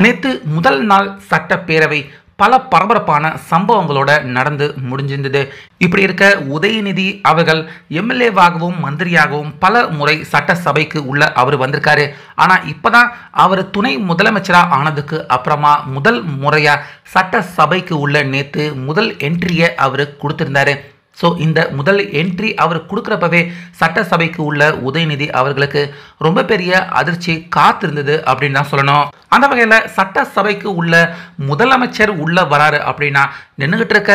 நேத்து முதல் நாள் சட்டப்பேரவை பல பரபரப்பான சம்பவங்களோட நடந்து முடிஞ்சிருந்தது. இப்படி இருக்க உதயநிதி அவர்கள் எம்எல்ஏவாகவும் மந்திரியாகவும் பல முறை சட்டசபைக்கு உள்ள அவர் வந்திருக்காரு. ஆனா இப்பதான் அவர் துணை முதலமைச்சரா ஆனதுக்கு அப்புறமா முதல் முறையா சட்டசபைக்கு உள்ள நேத்து முதல் என்ட்ரியை அவர் கொடுத்திருந்தாரு. ஸோ இந்த முதல் என்ட்ரி அவர் கொடுக்குறப்பவே சட்டசபைக்கு உள்ள உதயநிதி அவர்களுக்கு ரொம்ப பெரிய அதிர்ச்சி காத்திருந்தது அப்படின்னு தான் சொல்லணும். அந்த வகையில் சட்டசபைக்கு உள்ள முதலமைச்சர் உள்ள வராரு அப்படின்னா நின்றுகிட்டு இருக்க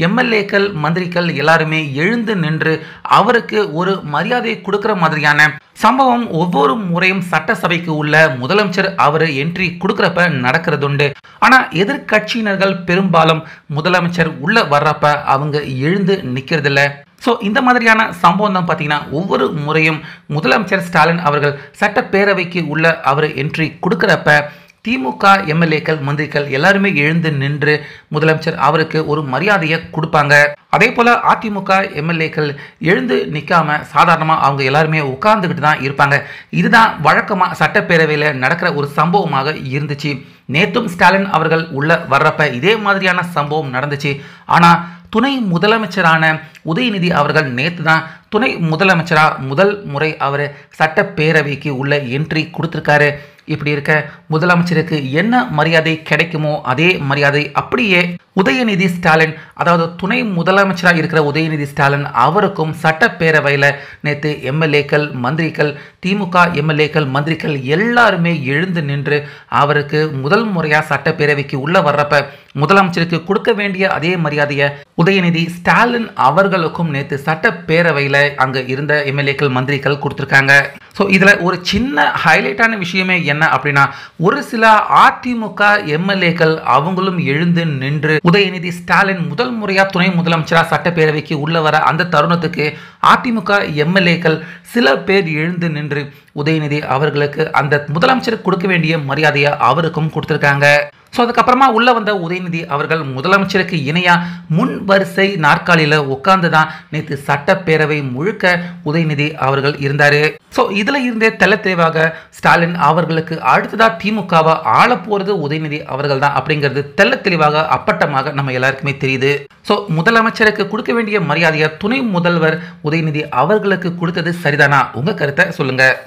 எம்எல்ஏக்கள் மந்திரிகள் எல்லாருமே எழுந்து நின்று அவருக்கு ஒரு மரியாதை கொடுக்குற மாதிரியான சம்பவம் ஒவ்வொரு முறையும் சட்டசபைக்கு உள்ள முதலமைச்சர் அவர் என்ட்ரி கொடுக்குறப்ப நடக்கிறதுண்டு. ஆனா எதிர்கட்சியினர்கள் பெரும்பாலும் முதலமைச்சர் உள்ள வர்றப்ப அவங்க எழுந்து நிற்கிறதில்ல. ஸோ இந்த மாதிரியான சம்பவம் தான் பார்த்தீங்கன்னா ஒவ்வொரு முறையும் முதலமைச்சர் ஸ்டாலின் அவர்கள் சட்டப்பேரவைக்கு உள்ள அவர் என்ட்ரி கொடுக்குறப்ப திமுக எம்எல்ஏக்கள் மந்திரிகள் எல்லாருமே எழுந்து நின்று முதலமைச்சர் அவருக்கு ஒரு மரியாதையை கொடுப்பாங்க. அதே போல அதிமுக எம்எல்ஏக்கள் எழுந்து நிற்காம சாதாரணமாக அவங்க எல்லாருமே உட்கார்ந்துக்கிட்டு தான் இருப்பாங்க. இதுதான் வழக்கமாக சட்டப்பேரவையில் நடக்கிற ஒரு சம்பவமாக இருந்துச்சு. நேத்தும் ஸ்டாலின் அவர்கள் உள்ள வர்றப்ப இதே மாதிரியான சம்பவம் நடந்துச்சு. ஆனால் துணை முதலமைச்சரான உதயநிதி அவர்கள் நேற்று தான் துணை முதலமைச்சராக முதல் முறை அவர் சட்டப்பேரவைக்கு உள்ள என்ட்ரி கொடுத்துருக்காரு. இப்படி இருக்க முதலமைச்சருக்கு என்ன மரியாதை கிடைக்குமோ அதே மரியாதை அப்படியே உதயநிதி ஸ்டாலின், அதாவது துணை முதலமைச்சராக இருக்கிற உதயநிதி ஸ்டாலின் அவருக்கும் சட்டப்பேரவையில் நேற்று எம்எல்ஏக்கள் மந்திரிகள் திமுக எம்எல்ஏக்கள் மந்திரிகள் எல்லாருமே எழுந்து நின்று அவருக்கு முதல் முறையாக சட்டப்பேரவைக்கு உள்ள வர்றப்ப முதலமைச்சருக்கு கொடுக்க வேண்டிய அதே மரியாதையை உதயநிதி ஸ்டாலின் அவர்களுக்கும் நேற்று சட்டப்பேரவையில் அங்கே இருந்த எம்எல்ஏக்கள் மந்திரிகள் கொடுத்துருக்காங்க. ஸோ இதில் ஒரு சின்ன ஹைலைட்டான விஷயமே என்ன அப்படின்னா, ஒரு சில அதிமுக எம்எல்ஏக்கள் அவங்களும் எழுந்து நின்று உதயநிதி ஸ்டாலின் முதல் முறையாக துணை முதலமைச்சராக சட்டப்பேரவைக்கு உள்ள வர அந்த தருணத்துக்கு அதிமுக எம்எல்ஏக்கள் சில பேர் எழுந்து நின்று உதயநிதி அவர்களுக்கு அந்த முதலமைச்சருக்கு கொடுக்க வேண்டிய மரியாதையை அவருக்கும் கொடுத்துருக்காங்க. ஸோ அதுக்கப்புறமா உள்ள வந்த உதயநிதி அவர்கள் முதலமைச்சருக்கு இணையாக முன் வரிசை நாற்காலியில் உட்கார்ந்து தான் நேற்று சட்டப்பேரவை முழுக்க உதயநிதி அவர்கள் இருந்தார். ஸோ இதில் இருந்தே தெளிவாக ஸ்டாலின் அவர்களுக்கு அடுத்ததாக திமுகவை ஆள போகிறது உதயநிதி அவர்கள் தான் அப்படிங்கிறது தெளிவாக அப்பட்டமாக நம்ம எல்லாருக்குமே தெரியுது. ஸோ முதலமைச்சருக்கு கொடுக்க வேண்டிய மரியாதையை துணை முதல்வர் உதயநிதி அவர்களுக்கு கொடுத்தது சரிதானா? உங்கள் கருத்தை சொல்லுங்கள்.